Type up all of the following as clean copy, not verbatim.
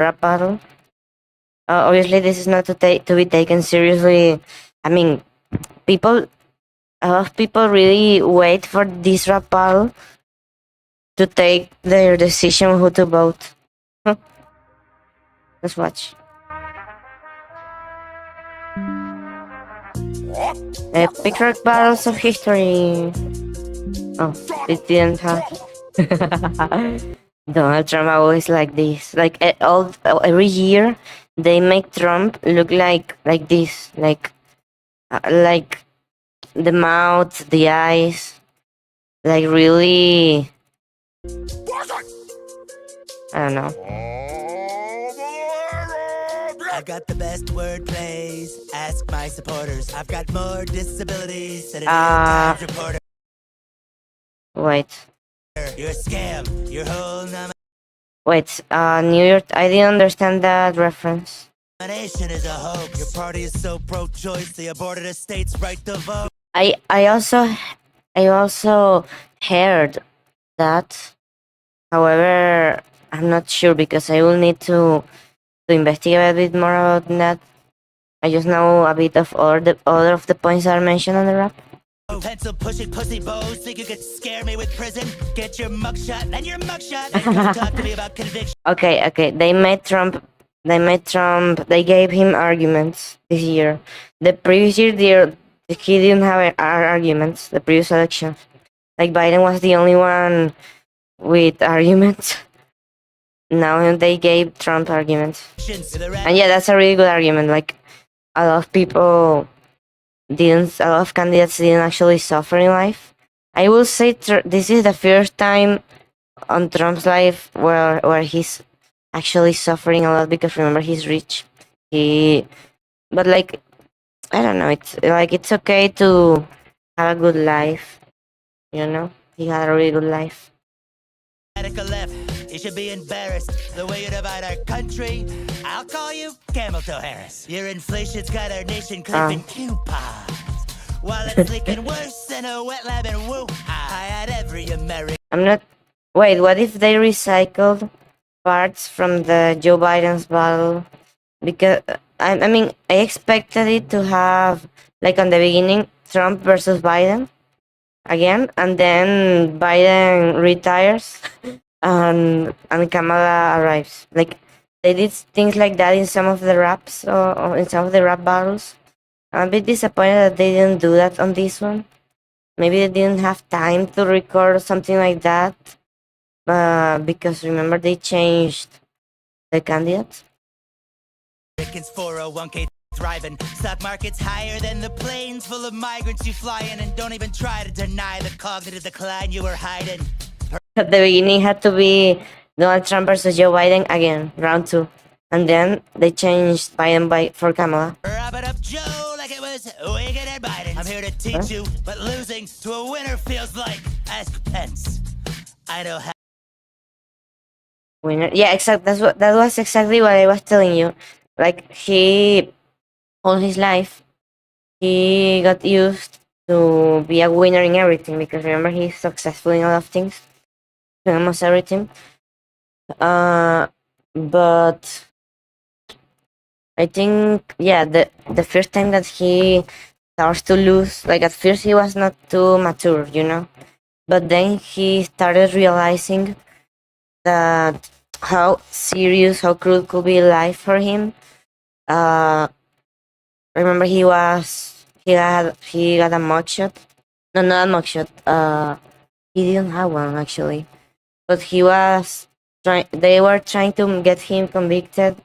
rap battle. Obviously, this is not to be taken seriously. I mean, people, a lot of people really wait for this rap battle to take their decision who to vote. Huh. Let's watch. Epic rap battles of history. Oh, it didn't have. Donald Trump always like this. Like every year, they make Trump look like this, like the mouth, the eyes, like really. I don't know. I've got the best word plays. Ask my supporters. I've got more disabilities than a New York Times reporter. Wait. You're a scam. Your whole Wait. New York. I didn't understand that reference. nomination is a hoax. Your party is so pro-choice they aborted a state's right to vote. I also heard that. However, I'm not sure because I will need to investigate a bit more about that. I just know a bit of other of the points that are mentioned on the rap. Pencil pushing pussy bows. Think you could scare me with prison? Get your mugshot and your mugshot. Talk to me about conviction. Okay. They made Trump. They gave him arguments this year. The previous year, he didn't have arguments. The previous election, like Biden was the only one with arguments. Now they gave Trump arguments, and yeah, that's a really good argument. Like a lot of people a lot of candidates didn't actually suffer in life. I will say this is the first time on Trump's life where he's actually suffering a lot because remember he's rich. But like I don't know, it's okay to have a good life, you know. He had a really good life. Radical left, you should be embarrassed. The way you divide our country, I'll call you Camel Toe Harris. Your inflation's got our nation clipping coupons. While it's leaking worse than a wet lab in Wuhan. I had every American. I'm not. Wait, what if they recycled parts from the Joe Biden's battle? Because I mean, I expected it to have like on the beginning Trump versus Biden again, and then Biden retires and Kamala arrives. Like they did things like that in some of the raps or in some of the rap battles. I'm a bit disappointed that they didn't do that on this one. Maybe they didn't have time to record something like that. Because remember they changed the candidates. Americans 401k thriving. Stock market's higher than the planes full of migrants you fly in, and don't even try to deny the cognitive decline you were hiding. At the beginning had to be Donald Trump versus Joe Biden again, round 2. And then they changed Biden for Kamala. Wrap it up, Joe, like it was Wicked and Biden. I'm here to teach you, but losing to a winner feels like ask Pence. I know how. Winner. Yeah, that was exactly what I was telling you. Like all his life, he got used to be a winner in everything because remember he's successful in a lot of things, in almost everything. But I think the first time that he starts to lose, like at first he was not too mature, you know, but then he started realizing that how serious, how cruel could be life for him. Remember he got a mugshot. No, not a mugshot. He didn't have one actually, but he was trying. They were trying to get him convicted.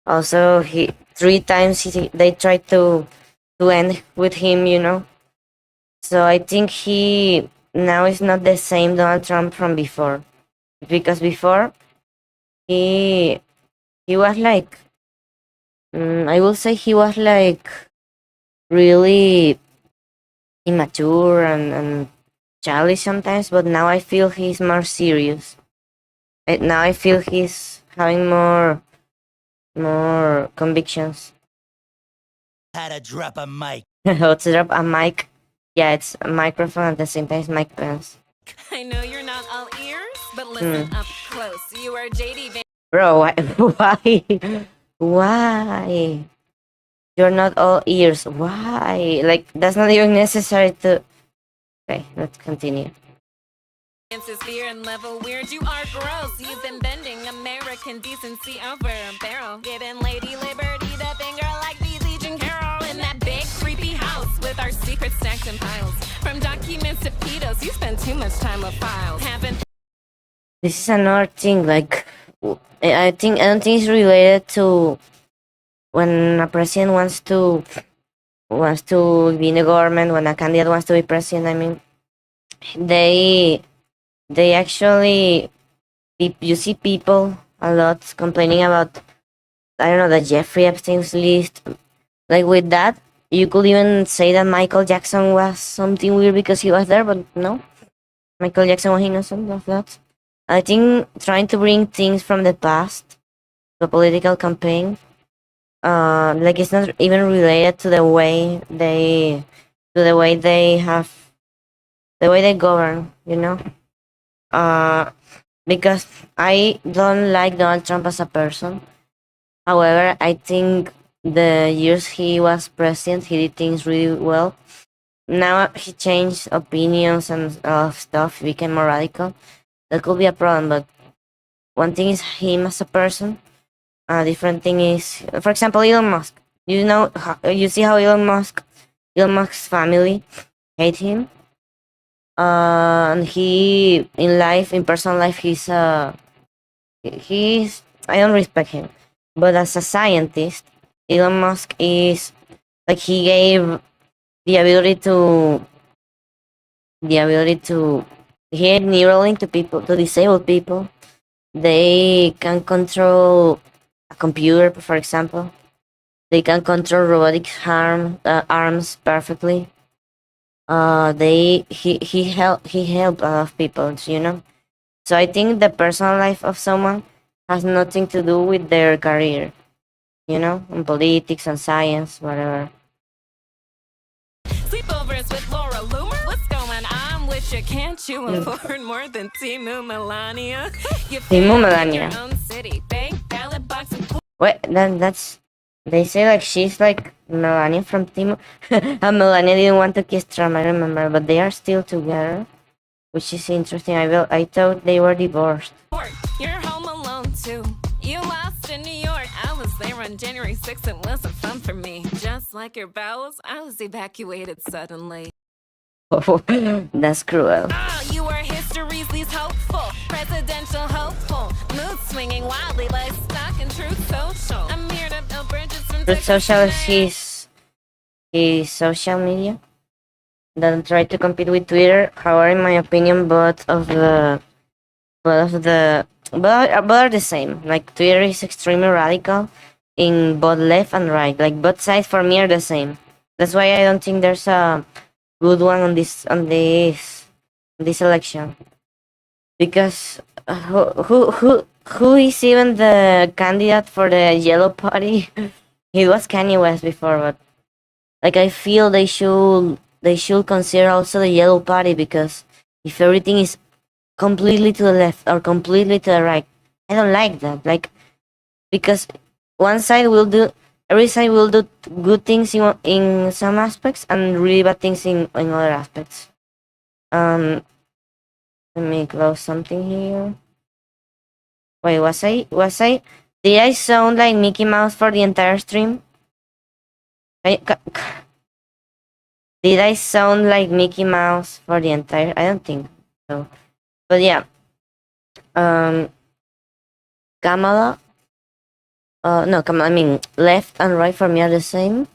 Also, 3 times they tried to end with him, you know. So I think he now is not the same Donald Trump from before, because before he was like I will say he was like really immature and childish sometimes, but now I feel he's more serious. Now I feel he's having more convictions. How to drop a mic. How to drop a mic. Yeah, it's a microphone at the same time as mic pens. I know you're not all ears, but listen up close. You are JD Bro, why? Why? You're not all ears. Why? Like, that's not even necessary to. Okay, let's continue. Is fear and level weird, you are gross. You've been bending American decency over a barrel. Giving Lady Liberty the finger like BZ and Carol. In that big creepy house with our secrets stacked in piles. From documents to pedos, you spend too much time with files. Haven't This is another thing. Like, I don't think it's related to when a president wants to be in the government. When a candidate wants to be president, I mean, they actually you see people a lot complaining about, I don't know, the Jeffrey Epstein's list. Like with that, you could even say that Michael Jackson was something weird because he was there, but no, Michael Jackson was innocent of that. I think trying to bring things from the past to a political campaign, like it's not even related to the way they have the way they govern, you know. Because I don't like Donald Trump as a person. However, I think the years he was president, he did things really well. Now he changed opinions and stuff, became more radical. That could be a problem, but one thing is him as a person. A different thing is, for example, Elon Musk. You know, you see how Elon Musk's family hate him. And he in personal life, he's I don't respect him, but as a scientist, Elon Musk is like he gave the ability to he gave Neuralink to people, to disabled people. They can control a computer, for example. They can control robotic arms perfectly. He helped a lot of people, you know. So I think the personal life of someone has nothing to do with their career, you know, in politics and science, whatever. sleepovers with Laura Loomer. What's going on with you? Can't you afford more than Timu Melania? You Timu feel Melania. your own city, bank, ballot box, and Wait, that's they say like she's like Melania from Timo. And Melania didn't want to kiss Trump, I remember, but they are still together, which is interesting. I thought they were divorced. court. You're home alone too. You lost in New York. I was there on January 6th. It wasn't fun for me. Just like your bowels, I was evacuated suddenly. That's cruel. Oh, you were history's least hopeful, presidential hopeful, mood swinging wildly like stock and Truth Social. I'm here to build bridges from Truth Social is his social media that try to compete with Twitter. However, in my opinion, both are the same. Like Twitter is extremely radical in both left and right. Like both sides for me are the same. That's why I don't think there's a good one on this election. Because who is even the candidate for the Yellow Party? He was Kanye West before, but like I feel they should consider also the Yellow Party, because if everything is completely to the left or completely to the right, I don't like that. Like, because every side will do good things in some aspects and really bad things in other aspects. Let me close something here. Wait, did I sound like Mickey Mouse for the entire stream? Did I sound like Mickey Mouse for the entire? I don't think so. But yeah, Kamala. No, Kamala. I mean, left and right for me are the same.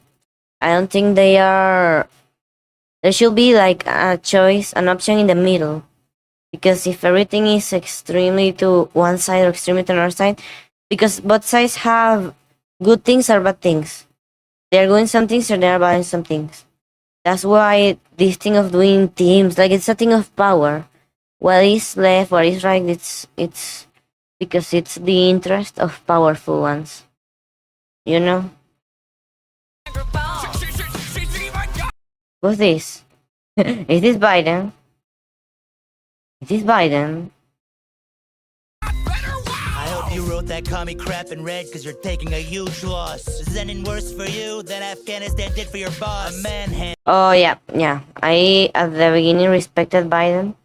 I don't think they are. There should be like a choice, an option in the middle. Because if everything is extremely to one side or extremely to another side, because both sides have good things or bad things. They're doing some things or they're buying some things. That's why this thing of doing teams, like it's a thing of power. What is left, what is right, it's because it's the interest of powerful ones. You know? Who's this? Is this Biden? Is this Biden? I hope you wrote vote that commie crap in red because you're taking a huge loss. This is ending worse for you than Afghanistan did for your boss. A manhunt. Oh yeah, yeah. I at the beginning respected Biden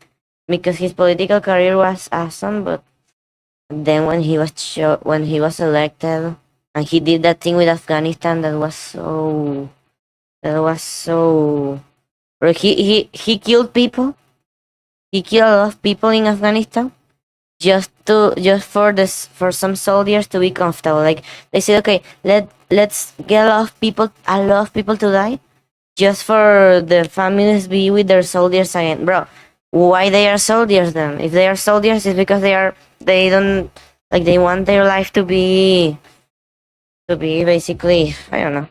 because his political career was awesome, but then when he was elected and he did that thing with Afghanistan that was so or he killed people. He killed a lot of people in Afghanistan just for some soldiers to be comfortable. Like they said, okay, let's get a lot of people to die just for the families be with their soldiers again, bro. Why they are soldiers then? If they are soldiers, it's because they don't like they want their life to be basically, I don't know,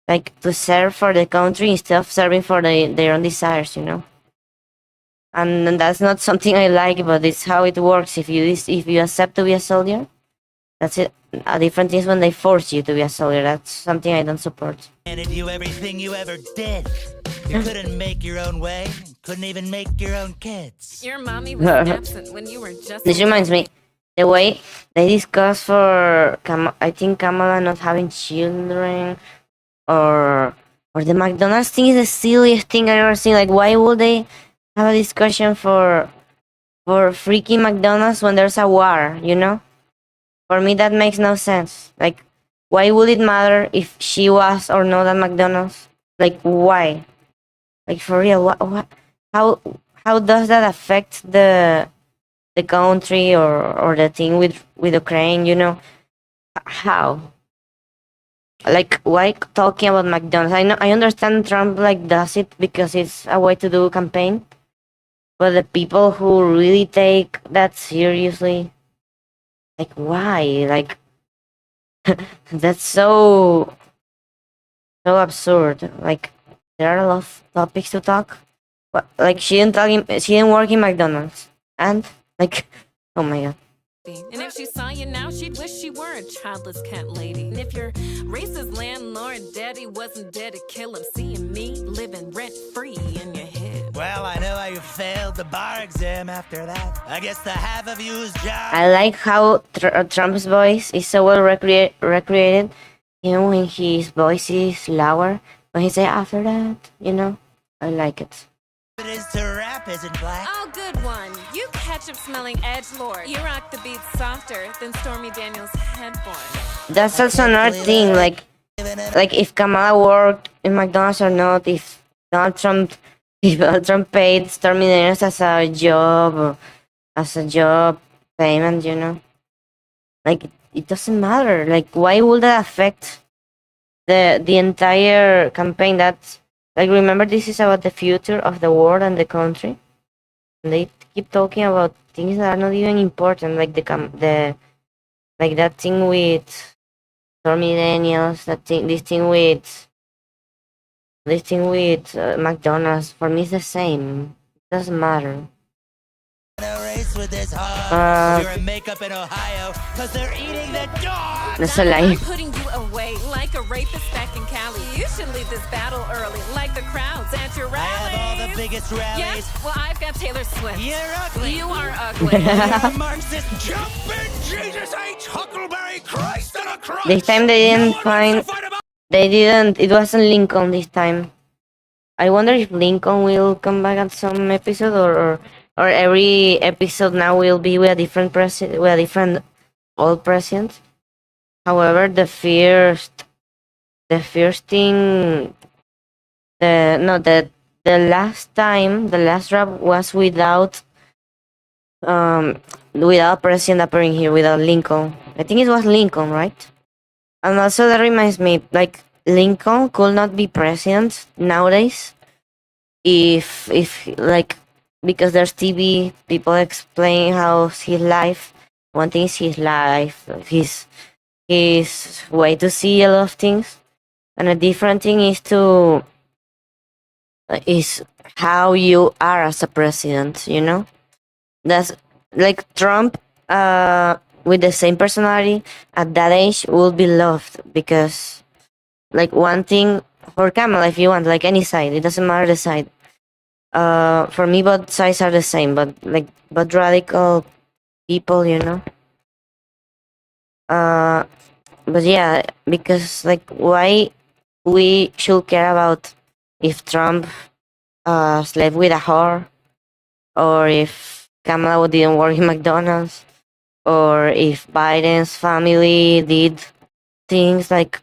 like to serve for the country instead of serving for their own desires, you know. And that's not something I like, but it's how it works. If you accept to be a soldier, that's it. A different thing is when they force you to be a soldier. That's something I don't support. Handed you everything you ever did. You couldn't make your own way. Couldn't even make your own kids. Your mommy was absent when you were just. This reminds me, the way they discuss for I think Kamala not having children, or the McDonald's thing is the silliest thing I've ever seen. Like, why would they have a discussion for freaking McDonald's when there's a war? You know, for me that makes no sense. Like, why would it matter if she was or not at McDonald's? Like, why? Like, for real, what? How does that affect the country or the thing with Ukraine? You know, how? Like, why talking about McDonald's? I understand Trump like does it because it's a way to do campaign, but the people who really take that seriously, like, why? Like, that's so absurd. Like, there are a lot of topics to talk, but like she didn't work in McDonald's, and like, oh my god. And if she saw you now, she'd wish she were a childless cat lady. And if your racist landlord daddy wasn't dead to kill him, seeing me living rent free in your head. Well, I know how you failed the bar exam after that. I guess the half of you's job. I like how Trump's voice is so well recreated, even when his voice is lower. When he say after that, you know, I like it. It is to rap, isn't black? Oh, good one. You ketchup-smelling edgelord. You rock the beats softer than Stormy Daniels' headboard. That's also another thing. Like if Kamala worked in McDonald's or not, if Donald Trump paid Stormy Daniels as a job payment, you know, like it doesn't matter. Like, why would that affect the entire campaign? That's like, remember, this is about the future of the world and the country, and they keep talking about things that are not even important, like like that thing with Stormy Daniels, this thing with McDonald's. For me, it's the same. It doesn't matter. With this you're in makeup in Ohio because they're eating the dog. That's a lie. I'm putting you away like a rapist back in Cali. You should leave this battle early, like the crowds at your I rallies. have all the biggest rallies. Yes, well, I've got Taylor Swift. You're ugly. You are ugly. You're a Marxist. Jumping Jesus H. Huckleberry Christ on a cross. This time they didn't find. They didn't. It wasn't Lincoln this time. I wonder if Lincoln will come back at some episode, or every episode now will be with a different president, with a different old president. However, the first thing, the last time, the last rap was without president appearing here, without Lincoln. I think it was Lincoln, right? And also that reminds me, like, Lincoln could not be president nowadays if like, because there's TV, people explain how his life. One thing is his life, his way to see a lot of things, and a different thing is how you are as a president. You know, that's like Trump. With the same personality at that age will be loved, because like, one thing for Kamala, if you want, like, any side, it doesn't matter the side. For me, both sides are the same, but like, but radical people, you know. Uh, but yeah, because like why we should care about if Trump slept with a whore, or if Kamala didn't work in McDonald's, or if Biden's family did things like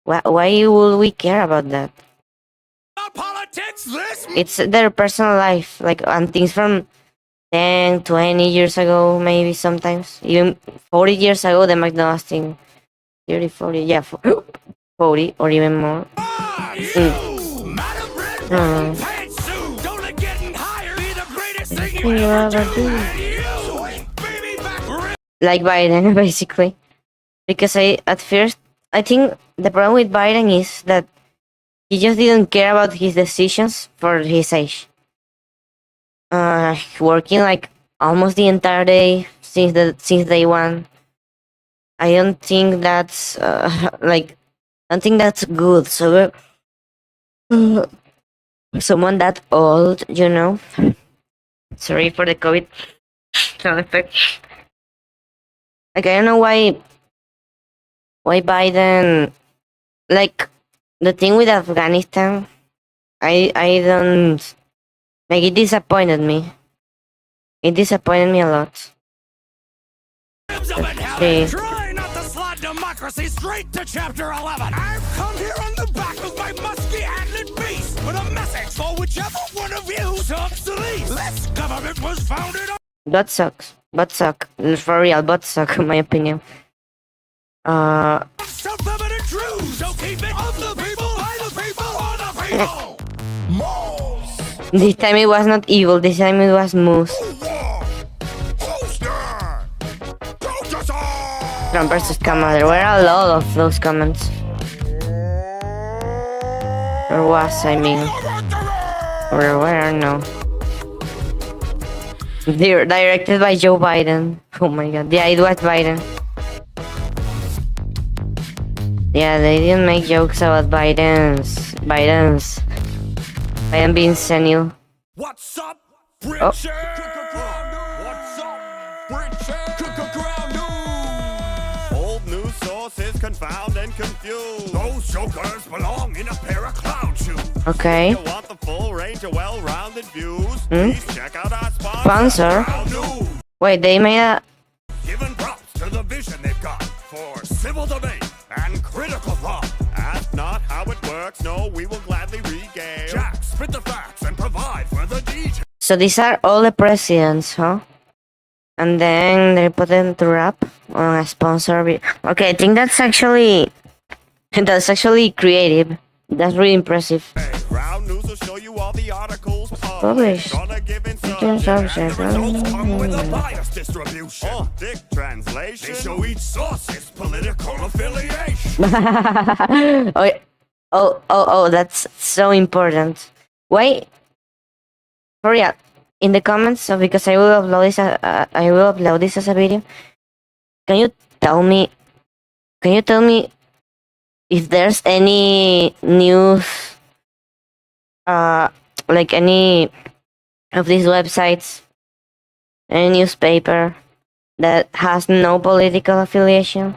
why would we care about that? Politics, this It's their personal life, like, and things from 10, 20 years ago, maybe sometimes even 40 years ago, the McDonald's thing. 30, 40, yeah, 40 or even more. Mm. Don't let getting higher be the greatest thing You ever do. Like Biden, basically. Because at first, I think the problem with Biden is that he just didn't care about his decisions for his age. Working like almost the entire day since day one. I don't think that's like I don't think that's good. So someone that old, Sorry for the COVID sound effect. Like I don't know why Biden, like, the thing with Afghanistan. I don't like it. Disappointed me. It disappointed me a lot. See. Try not to slide democracy straight to chapter 11. I've come here on the back of my musky antlered beast with a message for whichever one of you sucks the least. This government was founded on Butt sucks. Butt suck. For real, butt suck, in my opinion. self-evident truths. So keep it of the people, by the people, for the people. Moles. This time it was not evil. This time it was moose. Poster. Protester. Trump versus Kamala. There were a lot of those comments. Or was, I mean. Or where, no. They're directed by Joe Biden. Oh my god. Yeah, it was Biden. Yeah, they didn't make jokes about Biden being senile. What's up, Oh. What's up, Old news sources confound and confuse. Those jokers belong in a pair of clown shoes. Okay. You want the full range of well-rounded views? Please check out our Sponsor? Clown news. Wait, they made a... Giving props to the vision they've got for civil debate and critical thought. Ask not how it works, no, we will gladly regale. Jack, spit the facts and provide for the details. So these are all the presidents, huh? And then they put them to rap on a sponsor. Okay, I think that's actually creative. That's really impressive. Ground news will show you all the articles Published. on a given Given subject. subject. Results come with a bias distribution. Dick They translation. show each source's political affiliation. oh, that's so important. Why? For real, in the comments, so because I will upload this as a video. Can you tell me if there's any news, like any of these websites, any newspaper that has no political affiliation,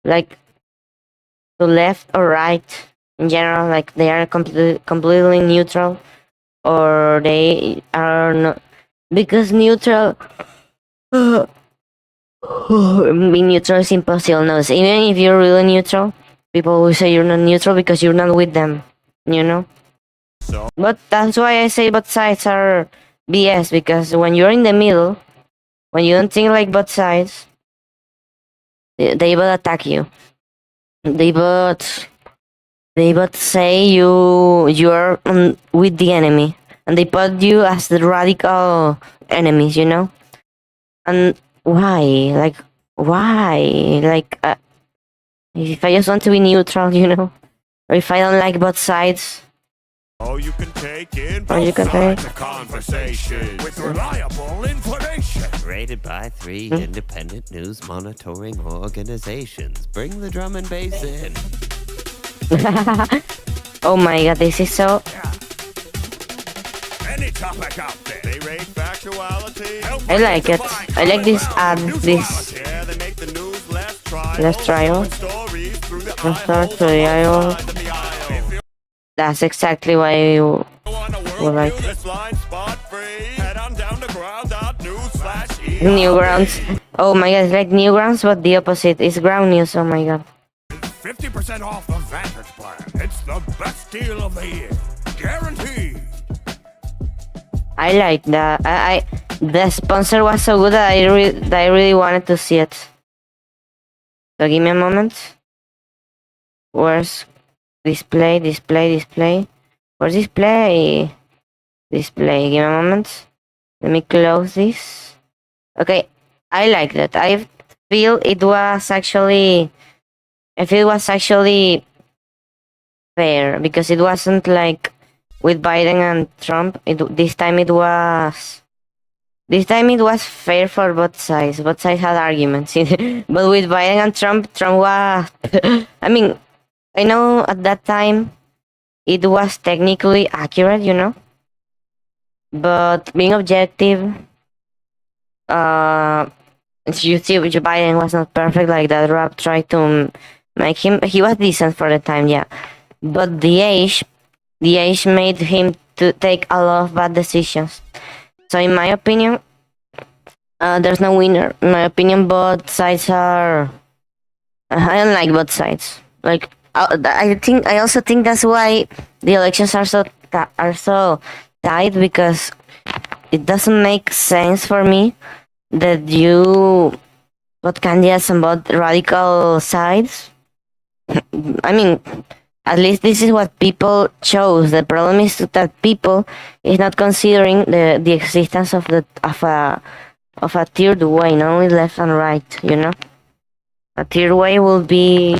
like to left or right in general, like they are completely neutral, or they are not, because neutral. Being neutral is impossible. No, so even if you're really neutral, people will say you're not neutral because you're not with them, So- But that's why I say both sides are BS, because when you're in the middle, when you don't think like both sides, they will attack you. They both say you're with the enemy, and they put you as the radical enemies, And why? Like, why? Like, if I just want to be neutral, or if I don't like both sides, Oh, you can take in or you both can sides take. of conversation. With reliable information. Rated by 3 independent news monitoring organizations. Bring the drum and bass in. Oh my god, this is so. Any topic out there. They rate factuality. I like it. I like this ad. This. Yeah, they make the news Let's trial. Let's start to the aisle. That's exactly what I would like. Newgrounds. Oh my god, it's like Newgrounds, but the opposite. It's ground news. Oh my god. 50% off the Vantage plan. It's the best deal of the year. Guaranteed. I like that. The sponsor was so good that I really wanted to see it. So give me a moment. Where's display? Where's display? Display. Give me a moment. Let me close this. Okay, I like that. I feel it was actually fair because it wasn't like with Biden and Trump. This time it was fair for both sides. Both sides had arguments. But with Biden and Trump was. I mean, I know at that time it was technically accurate, you know. But being objective, you see, Joe Biden was not perfect like that. Rap tried to make him. He was decent for the time, yeah. But the age made him to take a lot of bad decisions. So in my opinion, there's no winner. In my opinion, both sides are. I don't like both sides. Like I also think that's why the elections are so tight because it doesn't make sense for me that you vote candidates on both radical sides. I mean, at least this is what people chose. The problem is that people is not considering the existence of a tiered way, not only left and right. You know, a tiered way will be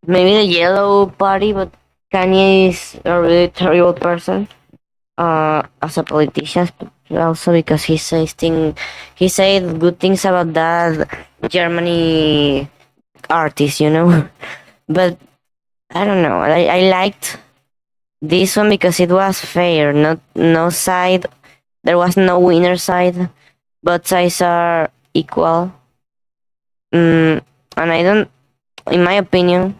maybe the yellow party, but Kanye is a really terrible person as a politician, but also because he said good things about that Germany artist, you know. But I don't know. I liked this one because it was fair. No side. There was no winner side. Both sides are equal. And I don't. In my opinion,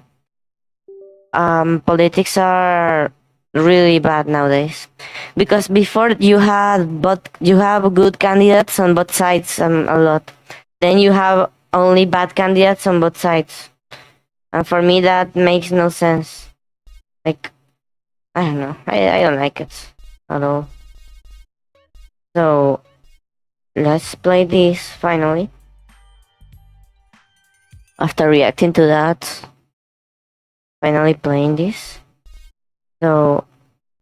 politics are really bad nowadays because before you have good candidates on both sides a lot. Then you have only bad candidates on both sides. And for me, that makes no sense. Like, I don't know. I don't like it at all. So, let's play this finally. After reacting to that, finally playing this. So,